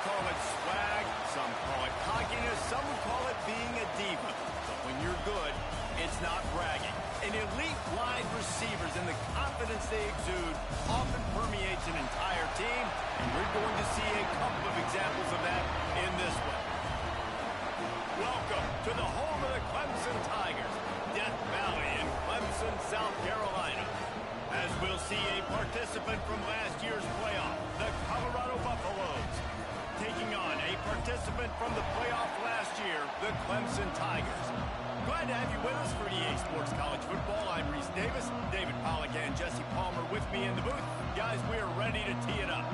call it swag, some call it cockiness, some would call it being a diva. But when you're good, it's not bragging. An elite wide receivers and the confidence they exude often permeates an entire team, and we're going to see a couple of examples of that in this one. Welcome to the home of the Clemson Tigers, Death Valley in Clemson, South Carolina. As we'll see a participant from last year's playoff, the Colorado Buffaloes, taking on a participant from the playoff last year, the Clemson Tigers. Glad to have you with us for EA Sports College Football. I'm Reese Davis, David Pollack and Jesse Palmer with me in the booth. Guys, we are ready to tee it up.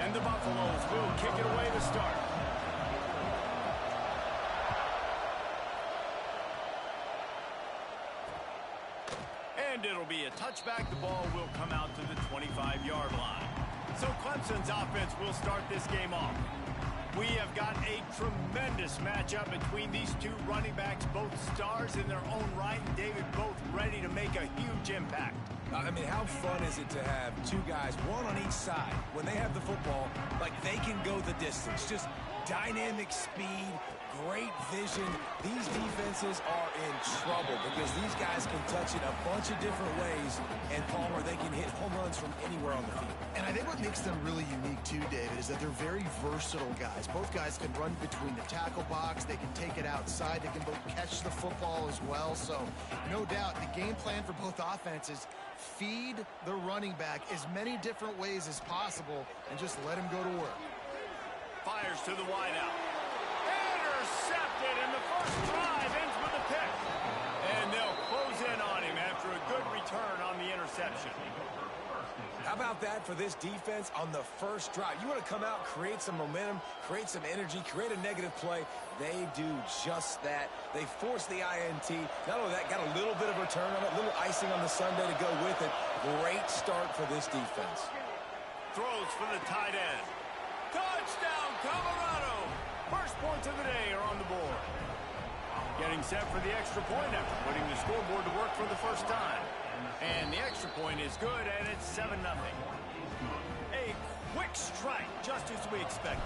And the Buffaloes will kick it away to start. And it'll be a touchback. The ball will come out to the 25-yard line. So Clemson's offense will start this game off. We have got a tremendous matchup between these two running backs, both stars in their own right, and David, both ready to make a huge impact. I mean, how fun is it to have two guys, one on each side, when they have the football, like they can go the distance. Just dynamic speed, great vision. These defenses are in trouble because these guys can touch it a bunch of different ways, and Palmer, they can hit home runs from anywhere on the field. And I think what makes them really unique too, David, is that they're very versatile guys. Both guys can run between the tackle box. They can take it outside. They can both catch the football as well. So no doubt the game plan for both offenses, feed the running back as many different ways as possible and just let him go to work. Fires to the wideout. Intercepted, and the first drive ends with a pick. And they'll close in on him after a good return on the interception. How about that for this defense on the first drive? You want to come out, create some momentum, create some energy, create a negative play. They do just that. They force the INT. Not only that, got a little bit of return on it, a little icing on the sundae to go with it. Great start for this defense. Throws for the tight end. Touchdown, Colorado! First points of the day are on the board. Getting set for the extra point after putting the scoreboard to work for the first time. And the extra point is good, and it's 7-0. A quick strike, just as we expected.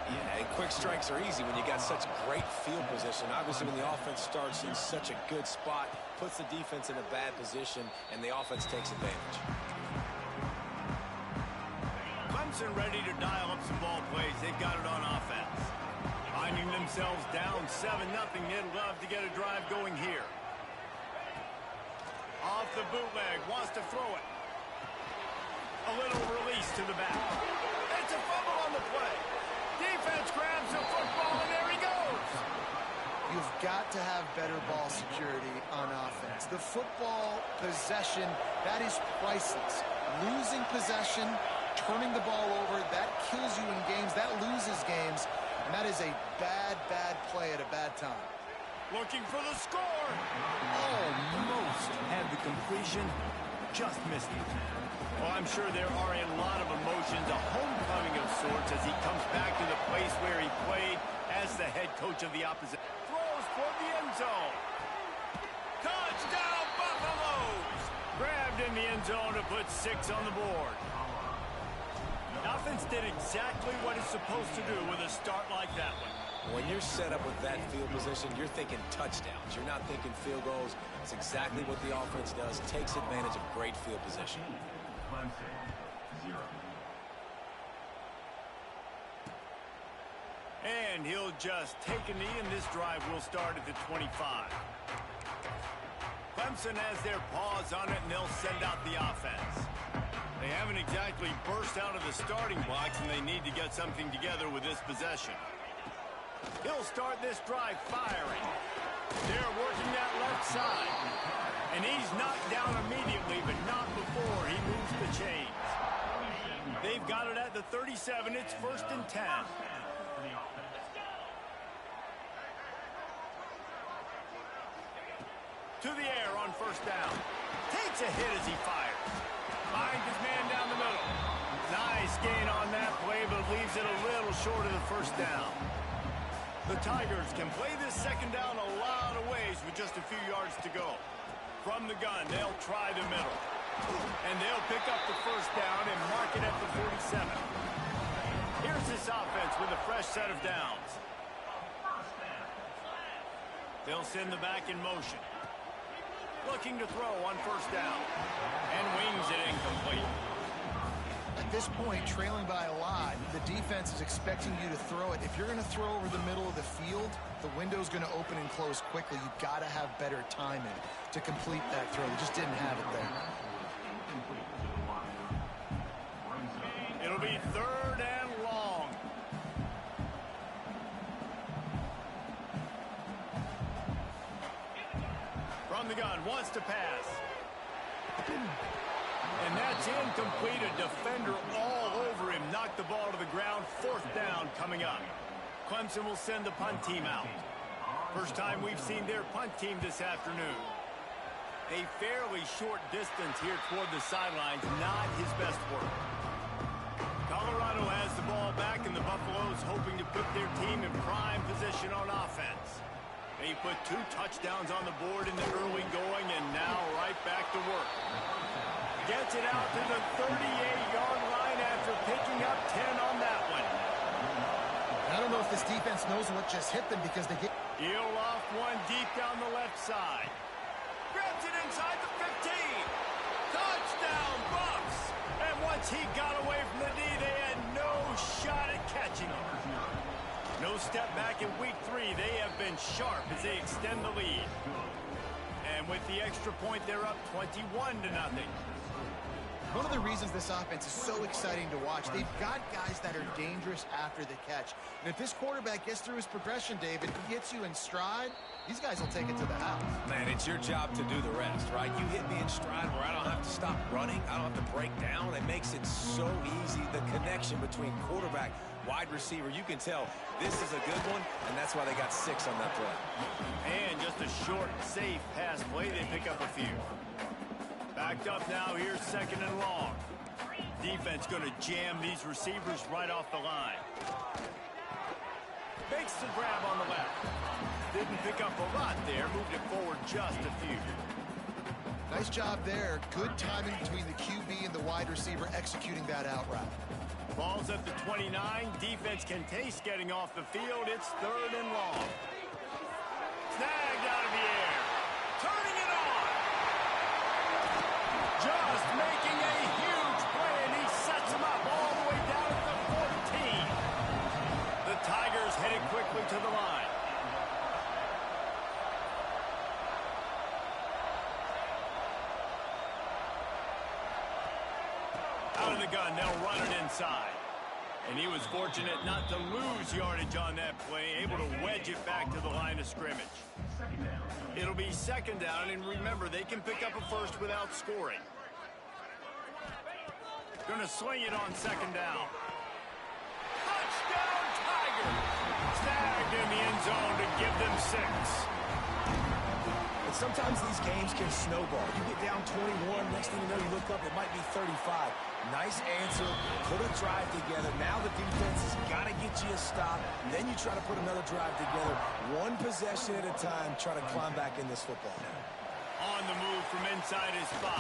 Yeah, and quick strikes are easy when you got such great field position. Obviously, when the offense starts in such a good spot, puts the defense in a bad position, and the offense takes advantage. Clemson ready to dial up some ball plays. They've got it on offense. Finding themselves down 7-0. They'd love to get a drive going here. Off the bootleg, wants to throw it. A little release to the back. It's a fumble on the play. Defense grabs the football, and there he goes. You've got to have better ball security on offense. The football possession, that is priceless. Losing possession, turning the ball over, that kills you in games, that loses games, and that is a bad, bad play at a bad time. Looking for the score. Almost had the completion. Just missed it. Well, I'm sure there are a lot of emotions, a homecoming of sorts as he comes back to the place where he played as the head coach of the opposite. Throws for the end zone. Touchdown, Buffaloes! Grabbed in the end zone to put 6 on the board. The offense did exactly what it's supposed to do with a start like that one. When you're set up with that field position, you're thinking touchdowns. You're not thinking field goals. It's exactly what the offense does. Takes advantage of great field position. And he'll just take a knee, and this drive will start at the 25. Clemson has their paws on it, and they'll send out the offense. They haven't exactly burst out of the starting blocks, and they need to get something together with this possession. He'll start this drive firing. They're working that left side. And he's knocked down immediately, but not before he moves the chains. They've got it at the 37. It's 1st and 10. To the air on 1st down. Takes a hit as he fires. Finds his man down the middle. Nice gain on that play, but leaves it a little short of the 1st down. The Tigers can play this 2nd down a lot of ways with just a few yards to go. From the gun, they'll try the middle. And they'll pick up the first down and mark it at the 47. Here's this offense with a fresh set of downs. They'll send the back in motion. Looking to throw on first down. And wings it incomplete. At this point, trailing by a lot, the defense is expecting you to throw it. If you're going to throw over the middle of the field, the window's going to open and close quickly. You've got to have better timing to complete that throw. They just didn't have it there. It'll be third and long. From the gun, wants to pass. And that's incomplete. A defender all over him. Knocked the ball to the ground. Fourth down coming up. Clemson will send the punt team out. First time we've seen their punt team this afternoon. A fairly short distance here toward the sidelines. Not his best work. Colorado has the ball back, and the Buffaloes hoping to put their team in prime position on offense. They put 2 touchdowns on the board in the early going, and now right back to work. Gets it out to the 38-yard line after picking up 10 on that one. I don't know if this defense knows what just hit them because they get... He'll off one deep down the left side. Grabs it inside the 15. Touchdown, Buffs! And once he got away from the D, they had no shot at catching him. No step back in week 3. They have been sharp as they extend the lead. And with the extra point, they're up 21-0. One of the reasons this offense is so exciting to watch, they've got guys that are dangerous after the catch. And if this quarterback gets through his progression, David, he gets you in stride, these guys will take it to the house. Man, it's your job to do the rest, right? You hit me in stride where I don't have to stop running. I don't have to break down. It makes it so easy. The connection between quarterback, wide receiver, you can tell this is a good one, and that's why they got 6 on that play. And just a short, safe pass play. They pick up a few. Backed up now. Here's second and long. Defense going to jam these receivers right off the line. Makes the grab on the left. Didn't pick up a lot there. Moved it forward just a few. Nice job there. Good timing between the QB and the wide receiver executing that out route. Ball's at the 29. Defense can taste getting off the field. It's third and long. Snagged out of the air. Turning it on. Just making a huge play, and he sets him up all the way down at the 14. The Tigers headed quickly to the line. Out of the gun, they'll run it inside. And he was fortunate not to lose yardage on that play, able to wedge it back to the line of scrimmage. It'll be second down, and remember, they can pick up a first without scoring. Gonna sling it on second down. Touchdown, Tigers! Snagged in the end zone to give them 6. And sometimes these games can snowball. You get down 21, next thing you know, you look up, it might be 35. Nice answer, put a drive together. Now the defense has got to get you a stop. And then you try to put another drive together. One possession at a time, try to climb back in this football. On the move from inside his 5.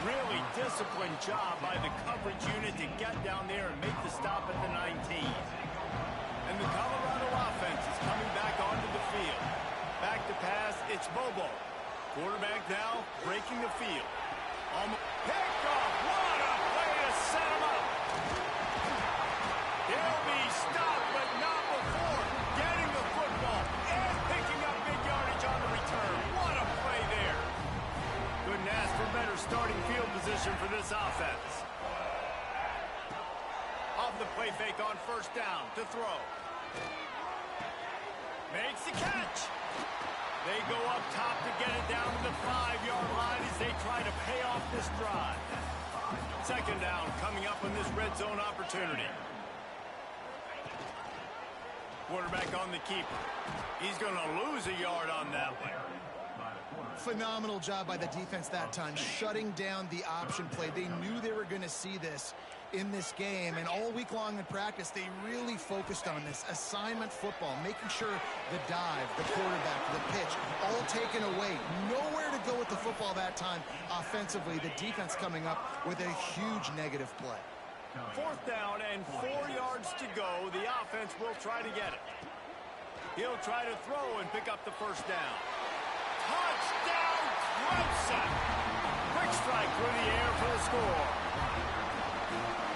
Really disciplined job by the coverage unit to get down there and make the stop at the 19. And the Colorado offense is coming back onto the field. Back to pass, it's Bobo. Quarterback now breaking the field. Picked off. What a play to set him up. He'll be stopped, but not before getting the football and picking up big yardage on the return. What a play there. Couldn't ask for better starting field position for this offense. Off the play fake on first down to throw. Makes the catch. They go up top to get it down to the 5-yard line as they try to pay off this drive. Second down coming up on this red zone opportunity. Quarterback on the keeper. He's going to lose a yard on that one. Phenomenal job by the defense that time, shutting down the option play. They knew they were going to see this in this game, and all week long in practice, they really focused on this assignment football, making sure the dive, the quarterback, the pitch, all taken away. Nowhere to to go with the football that time offensively. The defense coming up with a huge negative play. 4th down and 4 yards to go. The offense will try to get it. He'll try to throw and pick up the 1st down. Touchdown, Clemson! Quick strike through the air for the score.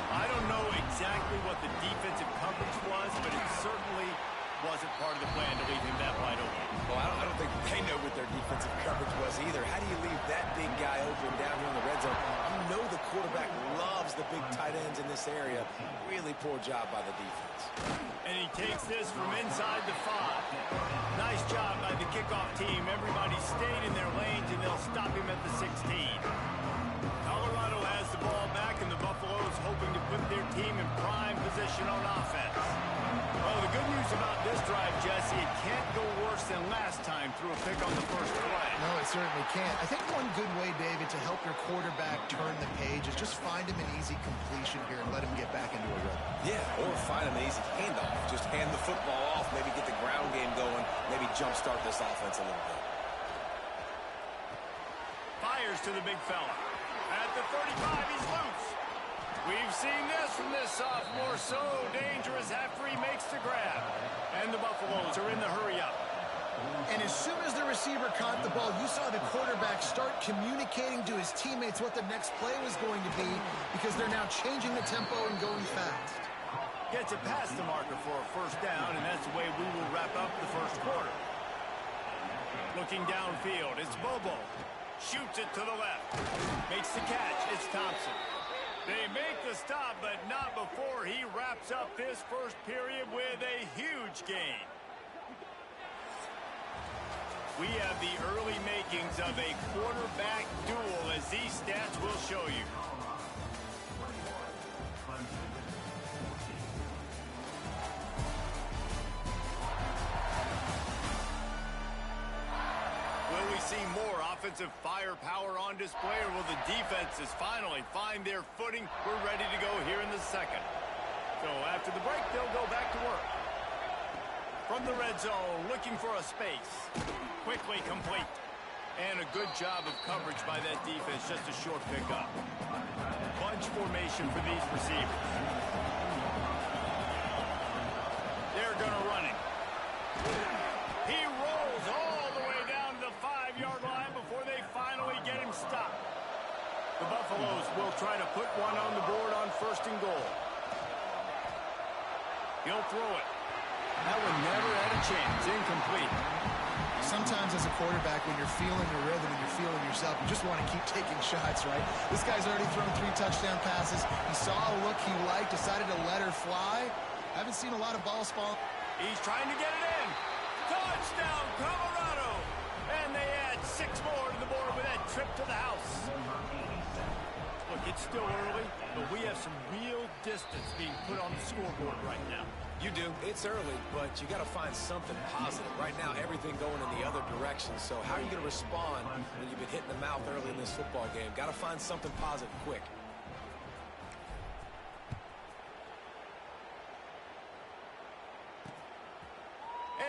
I don't know exactly what the defensive coverage was, but it certainly wasn't part of the plan to leave him that wide open. Well, I don't think they know what their defensive coverage was either. How do you leave that big guy open down here in the red zone? You know the quarterback loves the big tight ends in this area. Really poor job by the defense. And he takes this from inside the 5. Nice job by the kickoff team. Everybody stayed in their lanes, and they'll stop him at the 16. Colorado has the ball back, and the Buffaloes hoping to put their team in prime position on offense. Well, the good news about this drive, Jesse, it can't go worse than last time through a pick on the 1st play. No, it certainly can't. I think one good way, David, to help your quarterback turn the page is just find him an easy completion here and let him get back into a rhythm. Yeah, or find him an easy handoff. Just hand the football off, maybe get the ground game going, maybe jumpstart this offense a little bit. Fires to the big fella. At the 35, he's loose. We've seen this from this sophomore, so dangerous after he makes the grab. And the Buffaloes are in the hurry-up. And as soon as the receiver caught the ball, you saw the quarterback start communicating to his teammates what the next play was going to be because they're now changing the tempo and going fast. Gets it past the marker for a 1st down, and that's the way we will wrap up the 1st quarter. Looking downfield, it's Bobo. Shoots it to the left. Makes the catch. It's Thompson. They make the stop, but not before he wraps up this 1st period with a huge gain. We have the early makings of a quarterback duel, as these stats will show you. Will we see more offensive firepower on display, or will the defenses finally find their footing? We're ready to go here in the 2nd. So after the break, they'll go back to work. From the red zone, looking for a space. Quickly complete. And a good job of coverage by that defense, just a short pickup. Bunch formation for these receivers. They're going to run it. He rolls all the way down to the 5-yard line before they finally get him stopped. The Buffaloes will try to put one on the board on 1st and goal. He'll throw it. That one never had a chance. Incomplete. Sometimes as a quarterback, when you're feeling your rhythm and you're feeling yourself, you just want to keep taking shots, right? This guy's already thrown 3 touchdown passes. He saw a look he liked, decided to let her fly. Haven't seen a lot of balls fall. He's trying to get it in. Touchdown, Colorado! And they add 6 more to the board with that trip to the house. Look, it's still early, but we have some real distance being put on the scoreboard right now. You do. It's early, but you got to find something positive. Right now, everything going in the other direction. So how are you going to respond when you've been hit in the mouth early in this football game? Got to find something positive quick.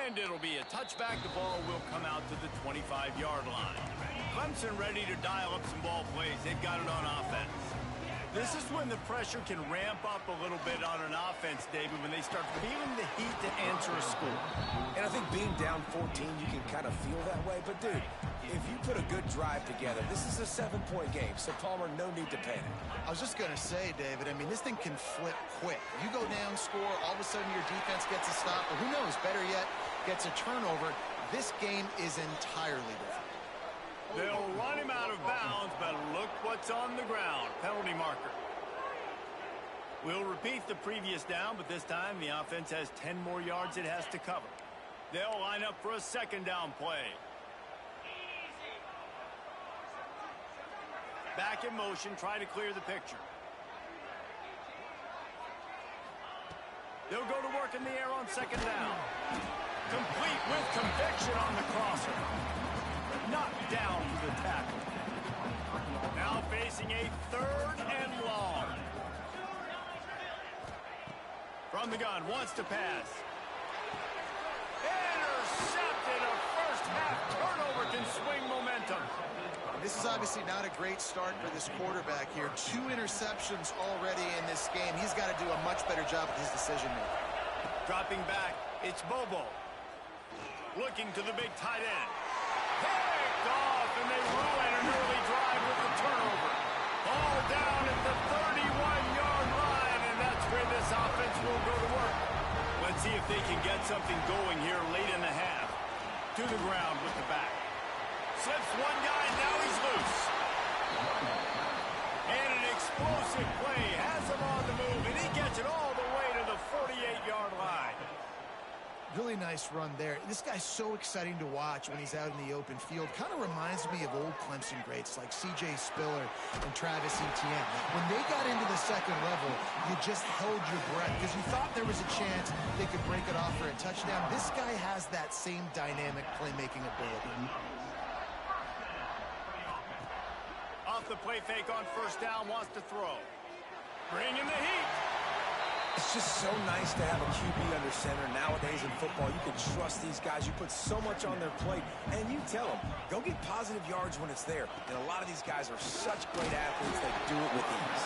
And it'll be a touchback. The ball will come out to the 25-yard line. Clemson ready to dial up some ball plays. They've got it on offense. This is when the pressure can ramp up a little bit on an offense, David, when they start feeling the heat to answer a score. And I think being down 14, you can kind of feel that way. But, dude, if you put a good drive together, this is a 7-point game. So, Palmer, no need to panic. I was just going to say, David, I mean, this thing can flip quick. You go down, score, all of a sudden your defense gets a stop. Or who knows, better yet, gets a turnover. This game is entirely different. They'll run him out of bounds, but look what's on the ground. Penalty marker. We'll repeat the previous down, but this time the offense has 10 more yards it has to cover. They'll line up for a 2nd down play. Back in motion, try to clear the picture. They'll go to work in the air on 2nd down. Complete with conviction on the crosser. Knocked down for the tackle. Now facing a 3rd and long. From the gun, wants to pass. Intercepted. A first half turnover can swing momentum. This is obviously not a great start for this quarterback here. 2 interceptions already in this game. He's got to do a much better job with his decision-making. Dropping back, it's Bobo. Looking to the big tight end. Picked off, and they ruin an early drive with the turnover. All down at the 31-yard line, and that's where this offense will go to work. Let's see if they can get something going here late in the half. To the ground with the back. Slips one guy, now he's loose. And an explosive play has him on the move, and he gets it all the way to the 48-yard line. Really nice run there. This guy's so exciting to watch when he's out in the open field. Kind of reminds me of old Clemson greats like C.J. Spiller and Travis Etienne. When they got into the second level, you just held your breath because you thought there was a chance they could break it off for a touchdown. This guy has that same dynamic playmaking ability. Off the play fake on first down, wants to throw. Bring in the heat. It's just so nice to have a QB under center. Nowadays in football, you can trust these guys. You put so much on their plate, and you tell them, go get positive yards when it's there. And a lot of these guys are such great athletes, they do it with ease.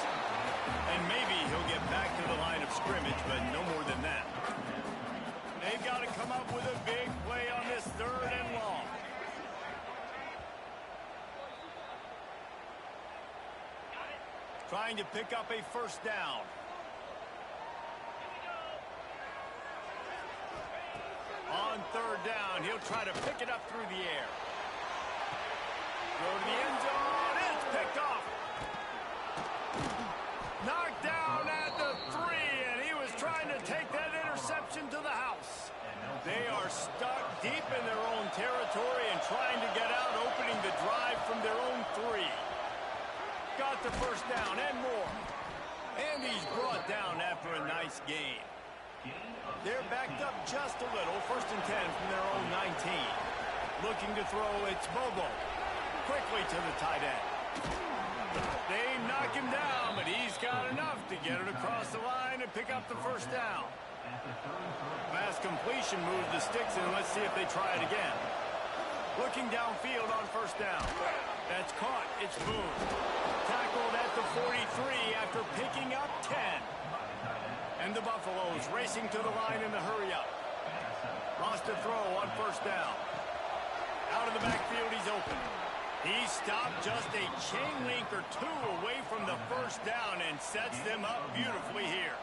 And maybe he'll get back to the line of scrimmage, but no more than that. They've got to come up with a big play on this 3rd and long. Trying to pick up a first down. On 3rd down, he'll try to pick it up through the air. Go to the end zone, it's picked off. Knocked down at the 3, and he was trying to take that interception to the house. They are stuck deep in their own territory and trying to get out, opening the drive from their own 3. Got the first down and more. And he's brought down after a nice game. They're backed up just a little. 1st and 10 from their own 19. Looking to throw, it's Bobo. Quickly to the tight end. They knock him down, but he's got enough to get it across the line and pick up the first down. Fast completion moves the sticks in. Let's see if they try it again. Looking downfield on first down. That's caught. It's Boone. Tackled at the 43 after picking up 10. And the Buffaloes racing to the line in the hurry-up. Lost a throw on first down. Out of the backfield, he's open. He stopped just a chain link or 2 away from the first down and sets them up beautifully here.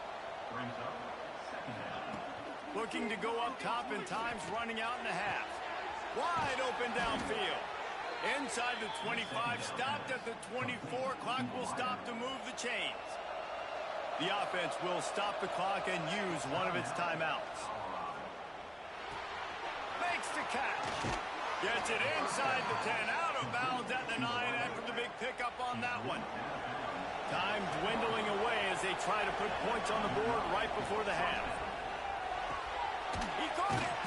Looking to go up top, and time's running out in the half. Wide open downfield. Inside the 25, stopped at the 24. Clock will stop to move the chains. The offense will stop the clock and use one of its timeouts. Makes the catch. Gets it inside the 10, out of bounds at the 9 after the big pickup on that one. Time dwindling away as they try to put points on the board right before the half. He caught it,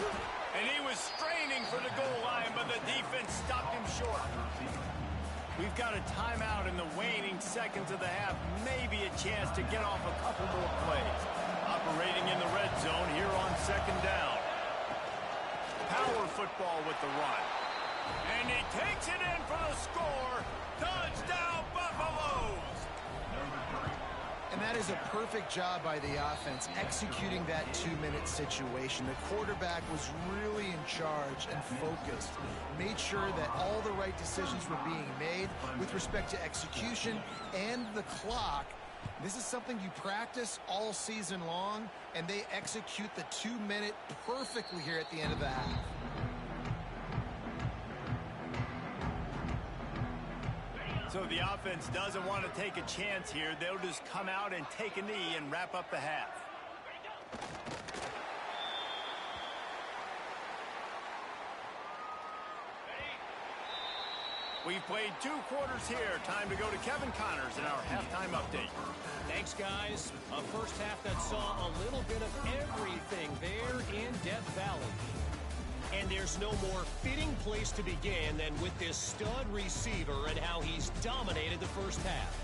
and he was straining for the goal line, but the defense stopped him short. We've got a timeout in the waning seconds of the half. Maybe a chance to get off a couple more plays. Operating in the red zone here on 2nd down. Power football with the run. And he takes it in for the score. Touchdown, Buffaloes! And that is a perfect job by the offense, executing that 2-minute situation. The quarterback was really in charge and focused. Made sure that all the right decisions were being made with respect to execution and the clock. This is something you practice all season long, and they execute the 2-minute perfectly here at the end of the half. So the offense doesn't want to take a chance here. They'll just come out and take a knee and wrap up the half. We've played 2 quarters here. Time to go to Kevin Connors in our halftime update. Thanks, guys. A first half that saw a little bit of everything there in Death Valley. And there's no more fitting place to begin than with this stud receiver and how he's dominated the first half.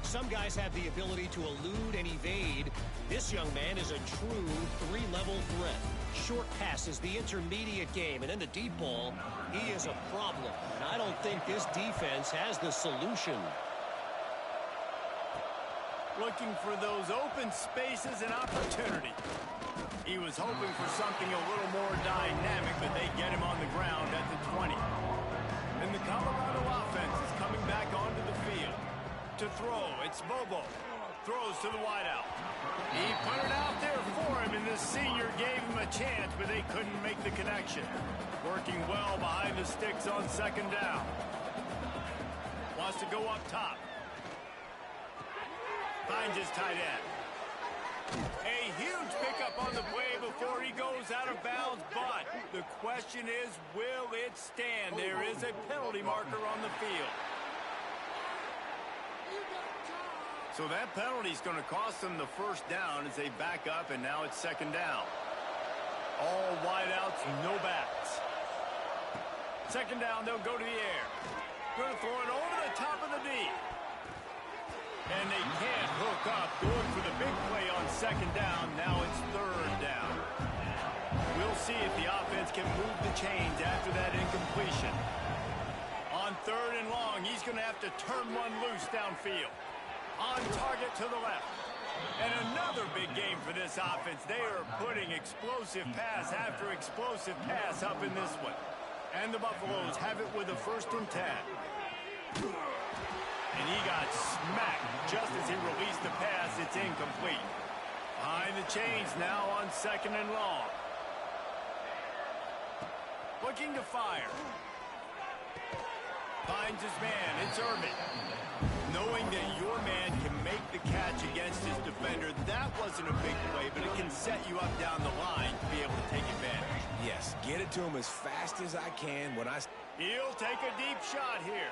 Some guys have the ability to elude and evade. This young man is a true 3-level threat. Short passes, the intermediate game, and in the deep ball, he is a problem. And I don't think this defense has the solution. Looking for those open spaces and opportunity. He was hoping for something a little more dynamic, but they get him on the ground at the 20. And the Colorado offense is coming back onto the field. To throw, it's Bobo. Throws to the wideout. He put it out there for him, and the senior gave him a chance, but they couldn't make the connection. Working well behind the sticks on second down. Wants to go up top. Finds his tight end. A huge pickup on the play before he goes out of bounds, but the question is, will it stand? There is a penalty marker on the field. So that penalty is going to cost them the first down as they back up, and now it's second down. All wideouts, no backs. Second down, they'll go to the air. Going to throw it over the top of the D. And they can't hook up. Going for the big play on second down. Now it's third down. We'll see if the offense can move the chains after that incompletion. On third and long, he's going to have to turn one loose downfield. On target to the left. And another big game for this offense. They are putting explosive pass after explosive pass up in this one. And the Buffaloes have it with a 1st and 10. And he got smacked just as he released the pass. It's incomplete. Behind the chains now on second and long. Looking to fire. Finds his man. It's Irvin. Knowing that your man can make the catch against his defender, that wasn't a big play, but it can set you up down the line to be able to take advantage. Yes, get it to him as fast as I can when I... He'll take a deep shot here.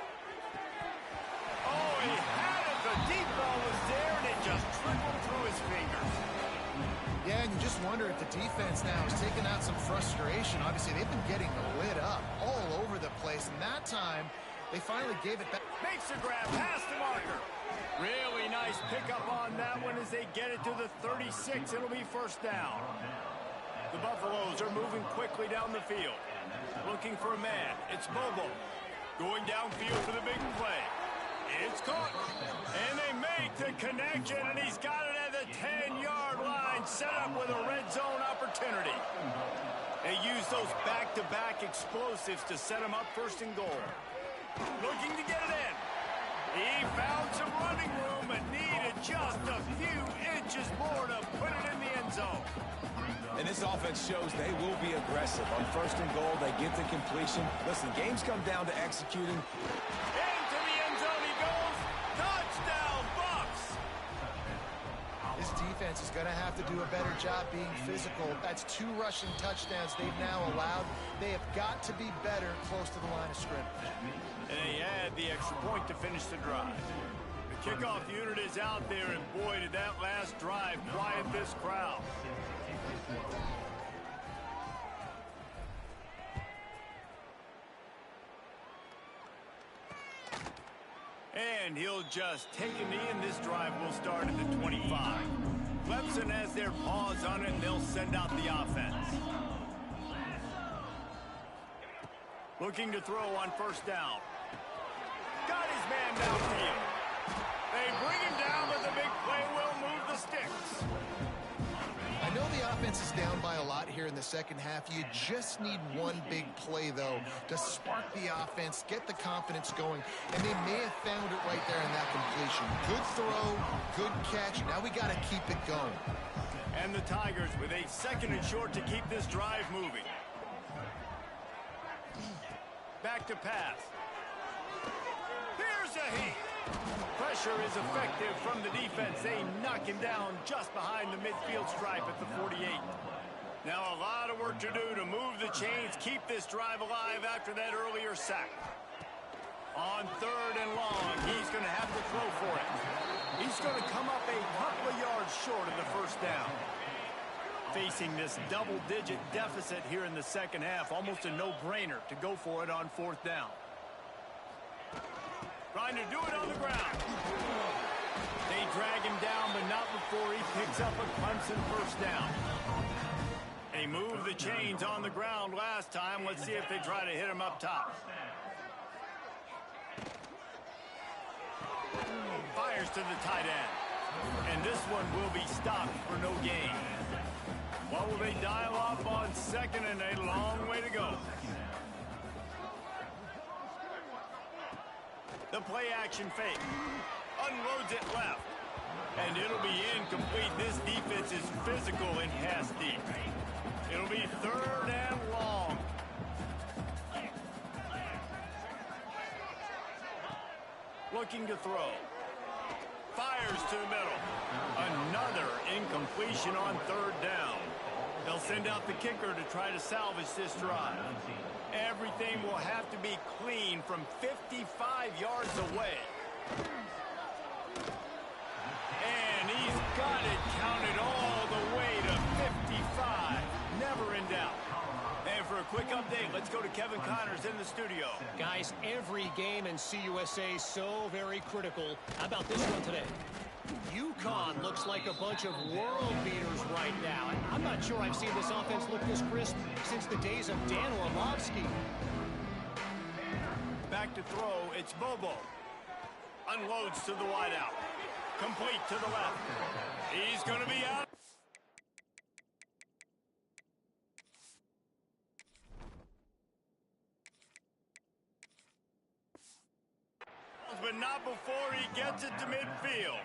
Oh, he had it. The deep ball was there, and it just trickled through his fingers. Yeah, and you just wonder if the defense now is taking out some frustration. Obviously, they've been getting lit up all over the place, and that time, they finally gave it back. Makes the grab past the marker. Really nice pickup on that one as they get it to the 36. It'll be first down. The Buffaloes are moving quickly down the field. Looking for a man. It's Bobo. Going downfield for the big play. It's caught. And they make the connection, and he's got it at the 10-yard line, set up with a red zone opportunity. They use those back-to-back explosives to set him up 1st and goal. Looking to get it in. He found some running room and needed just a few inches more to put it in the end zone. And this offense shows they will be aggressive. On 1st and goal, they get the completion. Listen, games come down to executing. Into the end zone he goes. Touchdown, Bucs! This defense is going to have to do a better job being physical. That's 2 rushing touchdowns they've now allowed. They have got to be better close to the line of scrimmage. And they had the extra point to finish the drive. The kickoff unit is out there, and boy, did that last drive quiet this crowd. And he'll just take a knee, and this drive will start at the 25. Clemson has their paws on it, and they'll send out the offense. Looking to throw on 1st down. Got his man downfield. They bring him down, but the big play will move the sticks. I know the offense is down by a lot here in the second half. You just need one big play, though, to spark the offense, get the confidence going, and they may have found it right there in that completion. Good throw, good catch. Now we got to keep it going. And the Tigers with a 2nd and short to keep this drive moving. Back to pass. Here's a heat. Pressure is effective from the defense. They knock him down just behind the midfield stripe at the 48. Now a lot of work to do to move the chains, keep this drive alive after that earlier sack. On 3rd and long, he's going to have to throw for it. He's going to come up a couple of yards short of the 1st down. Facing this double-digit deficit here in the second half, almost a no-brainer to go for it on 4th down. Trying to do it on the ground. They drag him down, but not before he picks up a Clemson 1st down. He moved the chains on the ground last time. Let's see if they try to hit him up top. Fires to the tight end. And this one will be stopped for no gain. What will they dial up on second and a long way to go? The play action fake. Unloads it left. And it'll be incomplete. This defense is physical and pass deep. It'll be third and long. Looking to throw. Fires to the middle. Another incompletion on third down. They'll send out the kicker to try to salvage this drive. Everything will have to be clean from 55 yards away. And he's got it counted all the way to 55. Never in doubt. And for a quick update, let's go to Kevin Connors in the studio. Guys, every game in CUSA is so very critical. How about this one today? UConn looks like a bunch of world beaters right now. I'm not sure I've seen this offense look this crisp since the days of Dan Orlovsky. Back to throw, it's Bobo. Unloads to the wideout. Complete to the left. He's going to be out. But not before he gets it to midfield.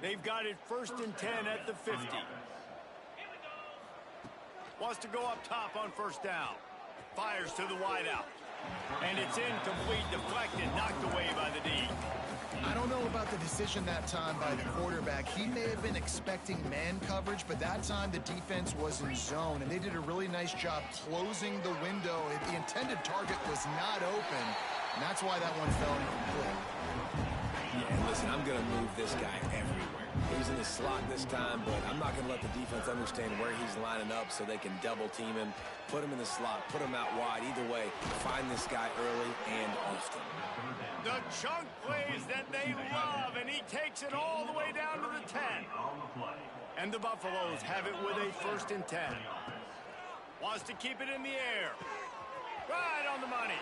They've got it 1st and 10 at the 50. Wants to go up top on 1st down. Fires to the wideout. And it's incomplete, deflected, knocked away by the D. I don't know about the decision that time by the quarterback. He may have been expecting man coverage, but that time the defense was in zone, and they did a really nice job closing the window. The intended target was not open, and that's why that one fell incomplete. Yeah, and listen, I'm going to move this guy everywhere. He's in the slot this time, but I'm not going to let the defense understand where he's lining up so they can double team him, put him in the slot, put him out wide. Either way, find this guy early and often. The chunk plays that they love, and he takes it all the way down to the 10. And the Buffaloes have it with a 1st and 10. Wants to keep it in the air. Right on the money.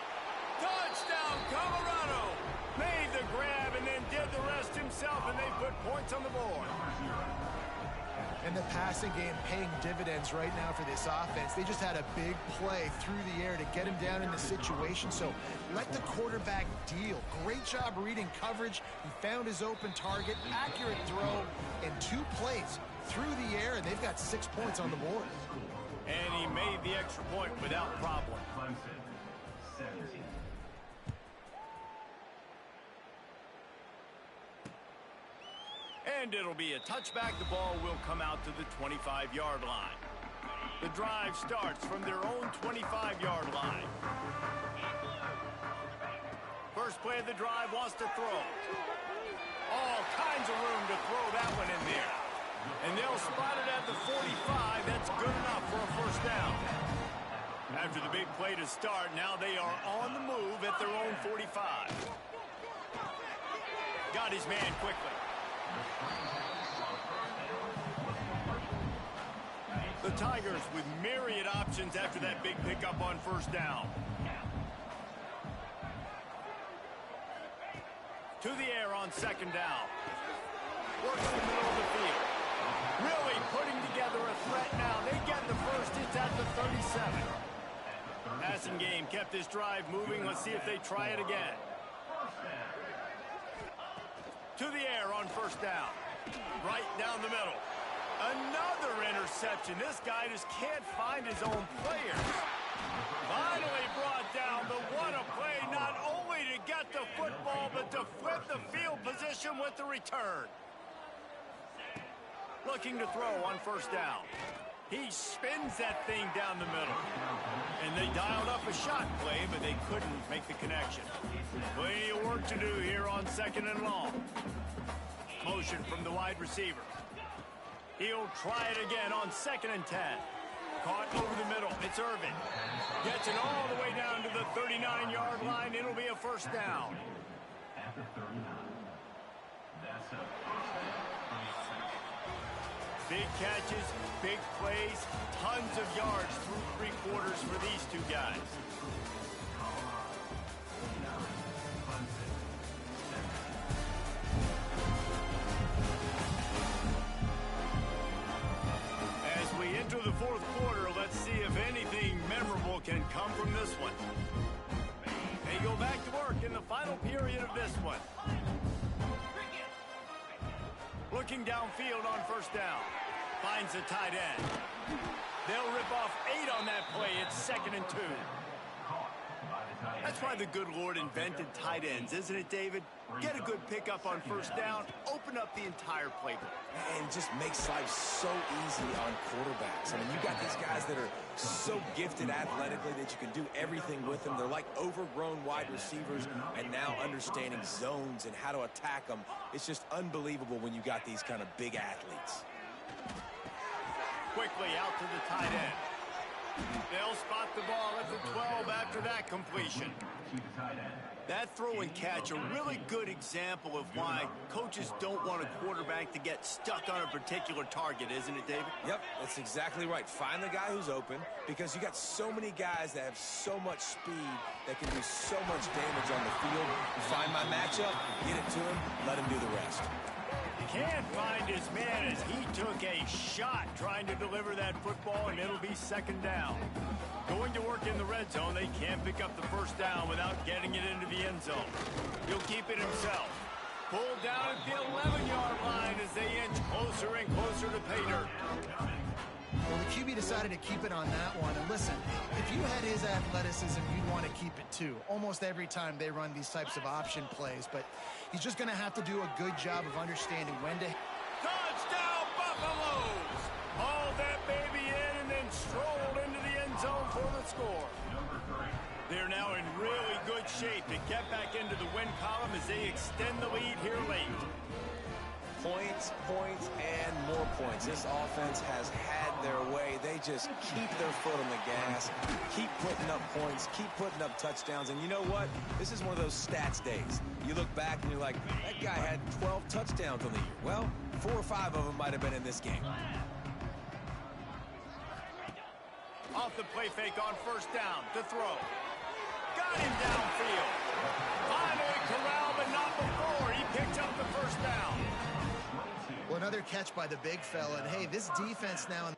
Touchdown, Colorado! Made the grab and then did the rest himself, and they put points on the board. And the passing game paying dividends right now for this offense. They just had a big play through the air to get him down in the situation. So let the quarterback deal. Great job reading coverage. He found his open target, accurate throw, and 2 plays through the air, and they've got 6 points on the board. And he made the extra point without problem. And it'll be a touchback. The ball will come out to the 25-yard line. The drive starts from their own 25-yard line. First play of the drive, wants to throw. All kinds of room to throw that one in there. And they'll spot it at the 45. That's good enough for a 1st down. After the big play to start, now they are on the move at their own 45. Got his man quickly. The Tigers with myriad options after that big pickup on 1st down. To the air on 2nd down. Works in the middle of the field. Really putting together a threat now. They get the first. It's at the 37. Passing game kept this drive moving. Let's see if they try it again. To the air on 1st down. Right down the middle. Another interception. This guy just can't find his own players. Finally brought down, but what a play, not only to get the football, but to flip the field position with the return. Looking to throw on 1st down. He spins that thing down the middle. And they dialed up a shot play, but they couldn't make the connection. Plenty of work to do here on 2nd and long. Motion from the wide receiver. He'll try it again on 2nd and 10. Caught over the middle. It's Irvin. Gets it all the way down to the 39-yard line. It'll be a 1st down. Big catches, big plays, tons of yards through three quarters for these two guys. As we enter the fourth quarter, let's see if anything memorable can come from this one. They go back to work in the final period of this one. Looking downfield on first down. Finds the tight end. They'll rip off 8 on that play. It's 2nd and 2. That's why the good Lord invented tight ends, isn't it, David? Get a good pickup on first down, open up the entire playbook. And just makes life so easy on quarterbacks. I mean, you got these guys that are so gifted athletically that you can do everything with them. They're like overgrown wide receivers, and now understanding zones and how to attack them. It's just unbelievable when you got these kind of big athletes. Quickly out to the tight end. They'll spot the ball at the 12 after that completion. That throw and catch, a really good example of why coaches don't want a quarterback to get stuck on a particular target, isn't it, David? Yep, that's exactly right. Find the guy who's open, because you got so many guys that have so much speed that can do so much damage on the field. Find my matchup, get it to him, let him do the rest. Can't find his man as he took a shot trying to deliver that football, and it'll be 2nd down. Going to work in the red zone, they can't pick up the first down without getting it into the end zone. He'll keep it himself. Pulled down at the 11-yard line as they inch closer and closer to pay dirt. Well, the QB decided to keep it on that one. And listen, if you had his athleticism, you'd want to keep it too. Almost every time they run these types of option plays. But he's just going to have to do a good job of understanding when to... Touchdown, Buffaloes! Hauled that baby in and then strolled into the end zone for the score. They're now in really good shape to get back into the win column as they extend the lead here late. Points, points, and more points. This offense has had their way. They just keep their foot on the gas, keep putting up points, keep putting up touchdowns. And you know what? This is one of those stats days. You look back and you're like, that guy had 12 touchdowns on the year. Well, 4 or 5 of them might have been in this game. Off the play fake on first down to throw. Got him downfield. Finally corralled, but not before. He picked up the first down. Well, another catch by the big fella. And, hey, this defense now...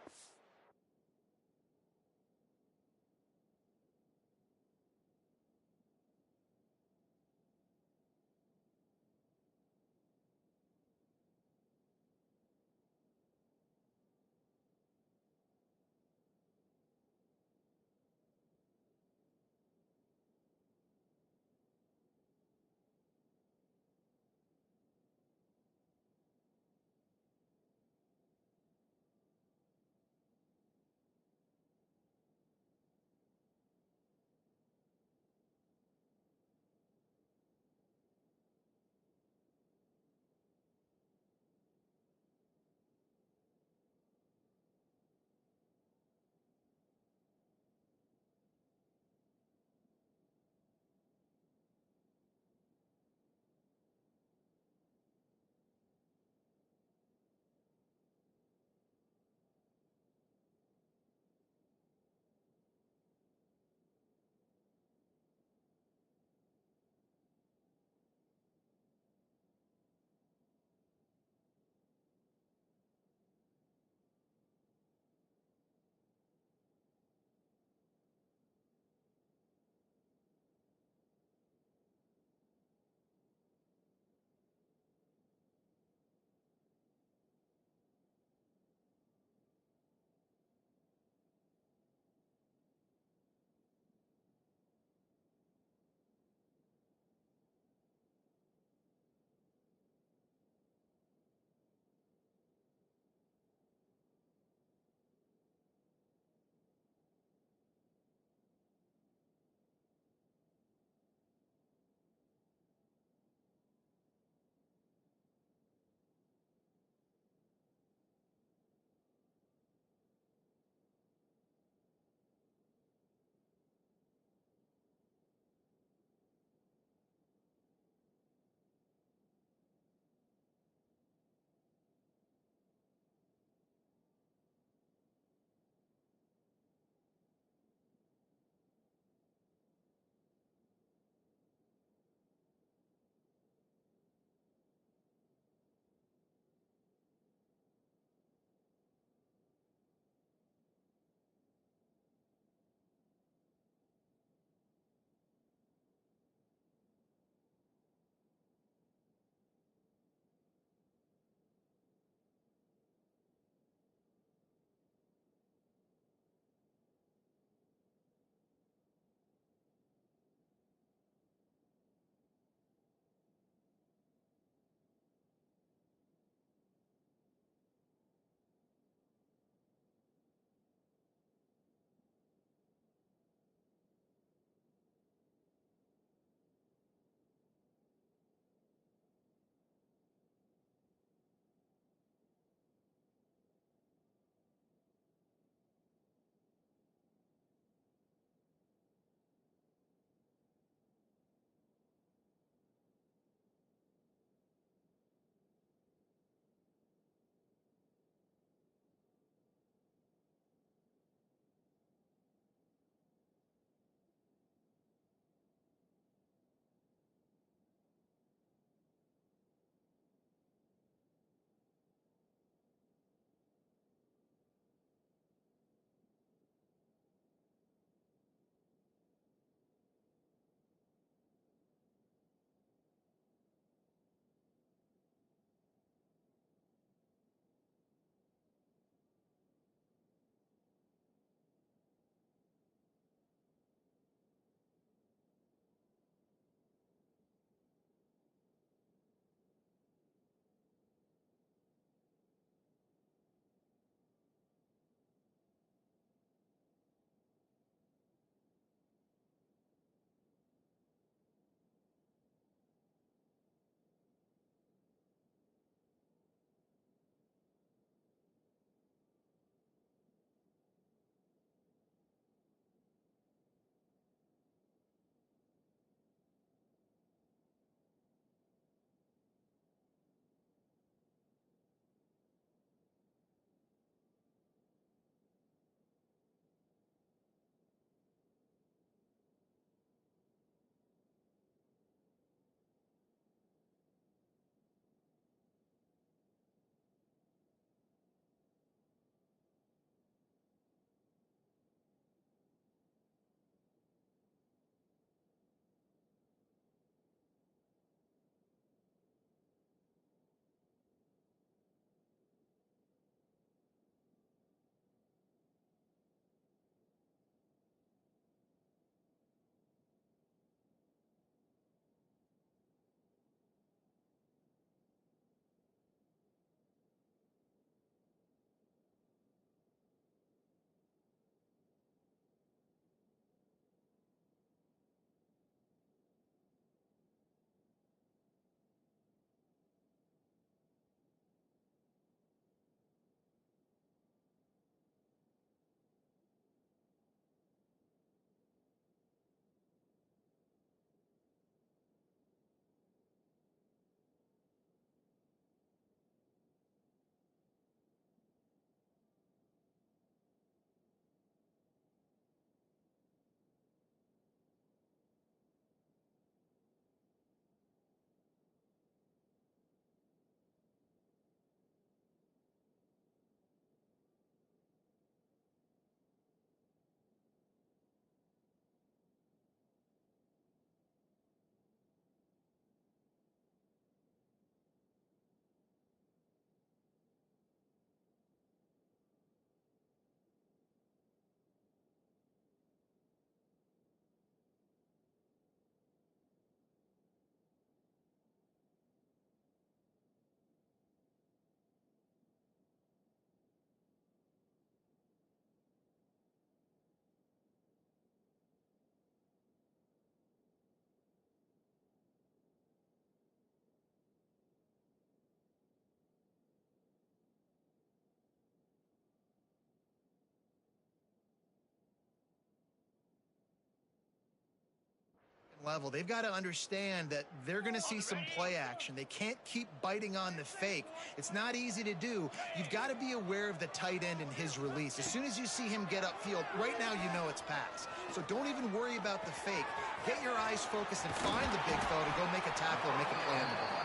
level. They've got to understand that they're going to see some play action. They can't keep biting on the fake. It's not easy to do. You've got to be aware of the tight end and his release. As soon as you see him get upfield, right now you know it's pass. So don't even worry about the fake. Get your eyes focused and find the big fella to go make a tackle or make a play on the ball.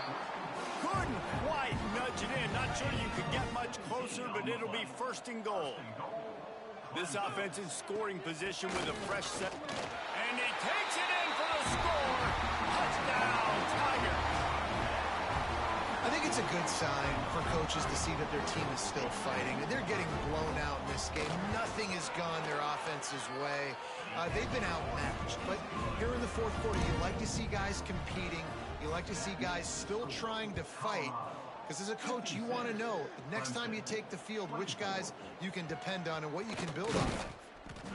Couldn't quite nudge it in. Not sure you could get much closer, but it'll be first and goal. This offense in scoring position with a fresh set. And he takes it in for the score. Touchdown, Tiger. I think it's a good sign for coaches to see that their team is still fighting. They're getting blown out in this game. Nothing has gone their offense's way. They've been outmatched. But here in the fourth quarter, you like to see guys competing. You like to see guys still trying to fight. Because as a coach, you want to know next time you take the field which guys you can depend on and what you can build on.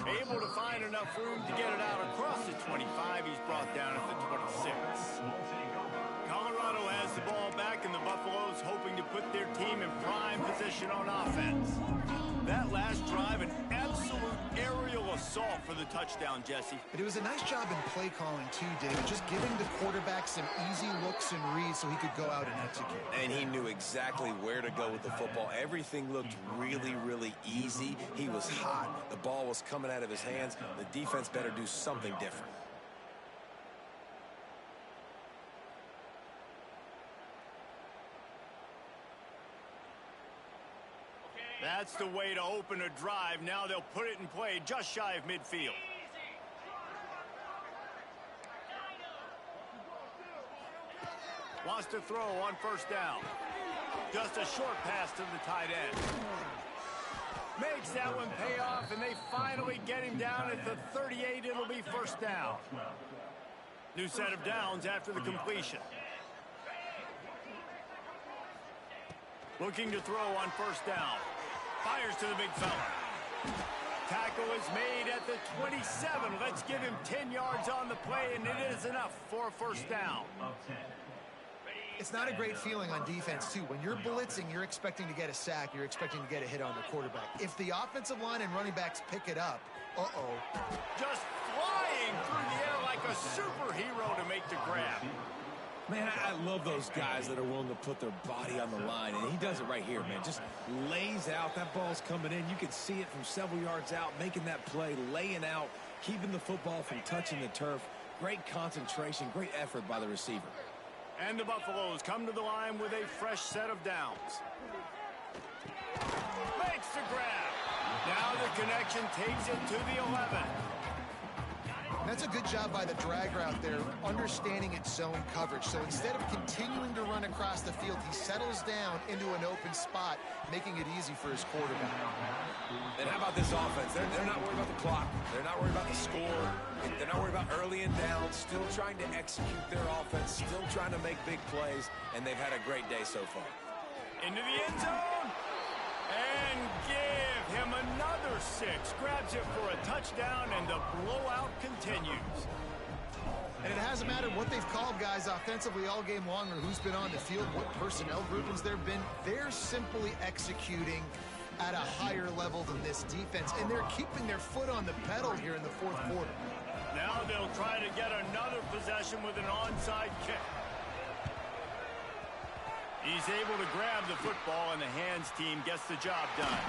Able to find enough room to get it out across the 25. He's brought down at the 26. Colorado has the ball back, and the Buffaloes hoping to put their team in prime position on offense. That last drive, an absolute aerial assault for the touchdown, Jesse. But it was a nice job in play calling too, David. Just giving the quarterback some easy looks and reads so he could go out and execute. And he knew exactly where to go with the football. Everything looked really, really easy. He was hot. The ball was coming out of his hands. The defense better do something different. That's the way to open a drive. Now they'll put it in play just shy of midfield. Wants to throw on first down. Just a short pass to the tight end. Makes that one pay off, and they finally get him down at the 38. It'll be first down. New set of downs after the completion. Looking to throw on first down. Fires to the big fella. Tackle is made at the 27. Let's give him 10 yards on the play, and it is enough for a first down. It's not a great feeling on defense, too. When you're blitzing, you're expecting to get a sack. You're expecting to get a hit on the quarterback. If the offensive line and running backs pick it up, Just flying through the air like a superhero to make the grab. Man, I love those guys that are willing to put their body on the line, and he does it right here, man. Just lays out. That ball's coming in. You can see it from several yards out, making that play, laying out, keeping the football from touching the turf. Great concentration, great effort by the receiver. And the Buffaloes come to the line with a fresh set of downs. Makes the grab. Now the connection takes it to the 11. That's a good job by the drag route there, understanding its zone coverage. So instead of continuing to run across the field, he settles down into an open spot, making it easy for his quarterback. And how about this offense? They're not worried about the clock. They're not worried about the score. They're not worried about early and down. Still trying to execute their offense. Still trying to make big plays. And they've had a great day so far. Into the end zone. And give him another 6. Grabs it for a touchdown, and the blowout continues. And it hasn't mattered what they've called guys offensively all game long or who's been on the field, what personnel groupings there have been. They're simply executing at a higher level than this defense, and they're keeping their foot on the pedal here in the fourth quarter. Now they'll try to get another possession with an onside kick. He's able to grab the football, and the hands team gets the job done.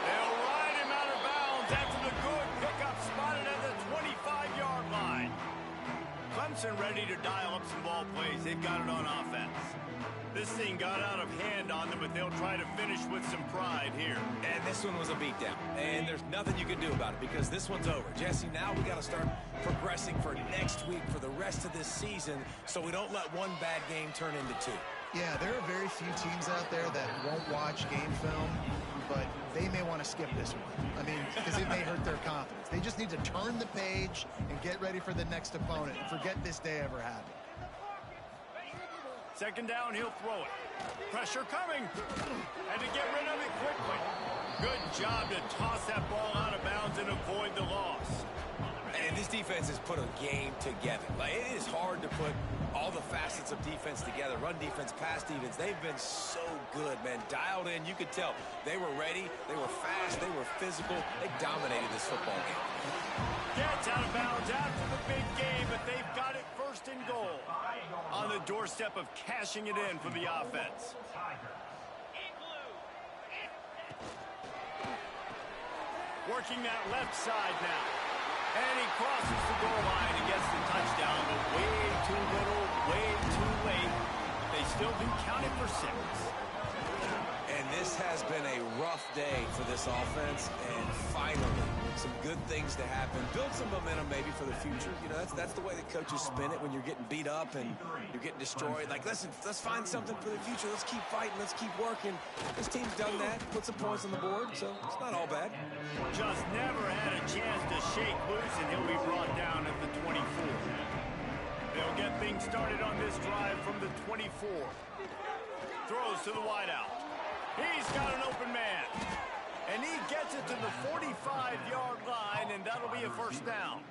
They'll ride him out of bounds after the good pickup spotted at the 25-yard line. Clemson ready to dial up some ball plays. They've got it on offense. This thing got out of hand on them, but they'll try to finish with some pride here. And this one was a beatdown. And there's nothing you can do about it because this one's over. Jesse, now we got to start progressing for next week for the rest of this season so we don't let one bad game turn into 2. Yeah, there are very few teams out there that won't watch game film, but they may want to skip this one. I mean, because it may hurt their confidence. They just need to turn the page and get ready for the next opponent and forget this day ever happened. Second down, he'll throw it. Pressure coming. And to get rid of it quickly. Good job to toss that ball out of bounds and avoid the loss. And this defense has put a game together. Like, it is hard to put all the facets of defense together. Run defense, pass defense. They've been so good, man. Dialed in. You could tell they were ready. They were fast. They were physical. They dominated this football game. Gets out of bounds after the big game, but they've got it first and goal. On the doorstep of cashing it in for the offense. Working that left side now. And he crosses the goal line and gets the touchdown, but way too little, way too late. They still do count it for 6. And this has been a rough day for this offense, and finally, some good things to happen. Build some momentum maybe for the future. You know, that's the way that coaches spin it when you're getting beat up and you're getting destroyed. Like, listen, let's find something for the future. Let's keep fighting. Let's keep working. This team's done that, put some points on the board, so it's not all bad. Just never had a chance to shake loose, and he'll be brought down at the 24. They'll get things started on this drive from the 24. Throws to the wideout. He's got an open man. And he gets it to the 45-yard line, and that'll be a first down.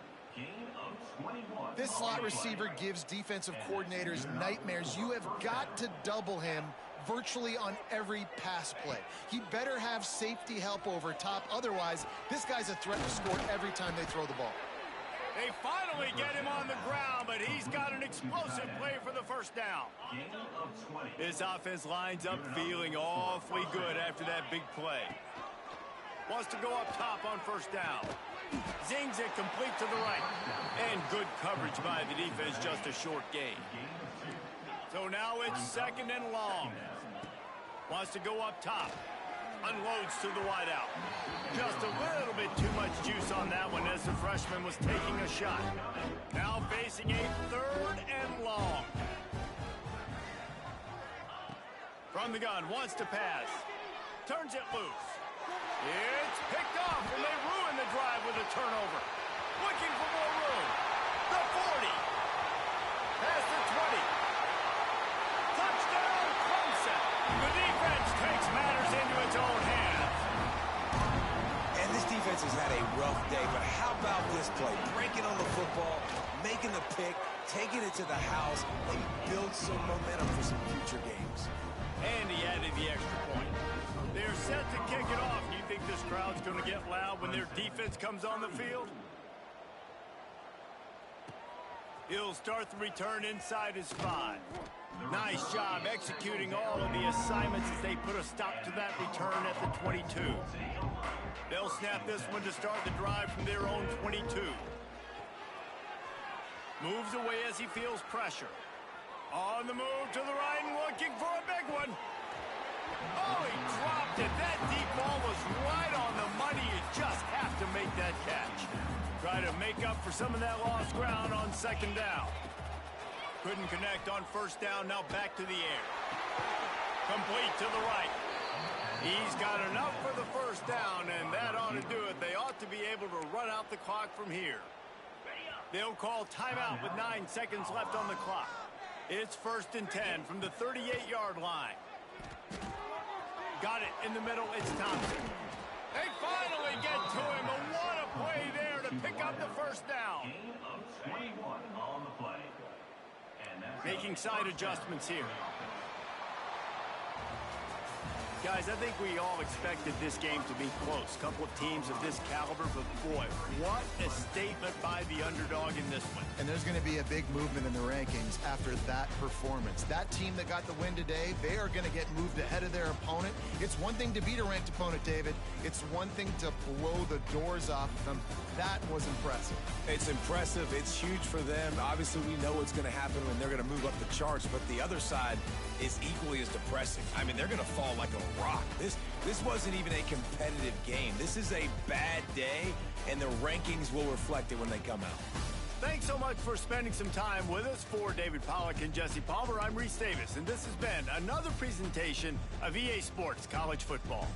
This slot receiver gives defensive coordinators nightmares. You have got to double him virtually on every pass play. He better have safety help over top. Otherwise, this guy's a threat to score every time they throw the ball. They finally get him on the ground, but he's got an explosive play for the first down. This offense lines up feeling awfully good after that big play. Wants to go up top on first down. Zings it complete to the right. And good coverage by the defense, just a short gain. So now it's second and long. Wants to go up top. Unloads to the wideout. Just a little bit too much juice on that one as the freshman was taking a shot. Now facing a third and long. From the gun, wants to pass. Turns it loose. It's picked off, and they ruin the drive with a turnover. Looking for more room. The 40. Past the 20. Touchdown, Clemson. The defense takes matters into its own hands. And this defense has had a rough day, but how about this play? Breaking on the football, making the pick, taking it to the house, and build some momentum for some future games. And he added the extra point. They're set to kick it off. Do you think this crowd's going to get loud when their defense comes on the field? He'll start the return inside his 5. Nice job executing all of the assignments as they put a stop to that return at the 22. They'll snap this one to start the drive from their own 22. Moves away as he feels pressure. On the move to the right and looking for a big one. Oh, he dropped it. That deep ball was right on the money. You just have to make that catch. Try to make up for some of that lost ground on second down. Couldn't connect on first down. Now back to the air. Complete to the right. He's got enough for the first down, and that ought to do it. They ought to be able to run out the clock from here. They'll call timeout with 9 seconds left on the clock. It's first and 10 from the 38-yard line. Got it in the middle. It's Thompson. They finally get to him. But what a play there to pick up the first down. Making side adjustments here. Guys, I think we all expected this game to be close. Couple of teams of this caliber, but boy, what a statement by the underdog in this one. And there's going to be a big movement in the rankings after that performance. That team that got the win today, they are going to get moved ahead of their opponent. It's one thing to beat a ranked opponent, David. It's one thing to blow the doors off of them. That was impressive. It's impressive. It's huge for them. Obviously, we know what's going to happen when they're going to move up the charts, but the other side is equally as depressing. I mean, they're going to fall like a rock. This wasn't even a competitive game. This is a bad day, and the rankings will reflect it when they come out. Thanks so much for spending some time with us. For David Pollack and Jesse Palmer, I'm Reese Davis, and this has been another presentation of EA Sports College Football.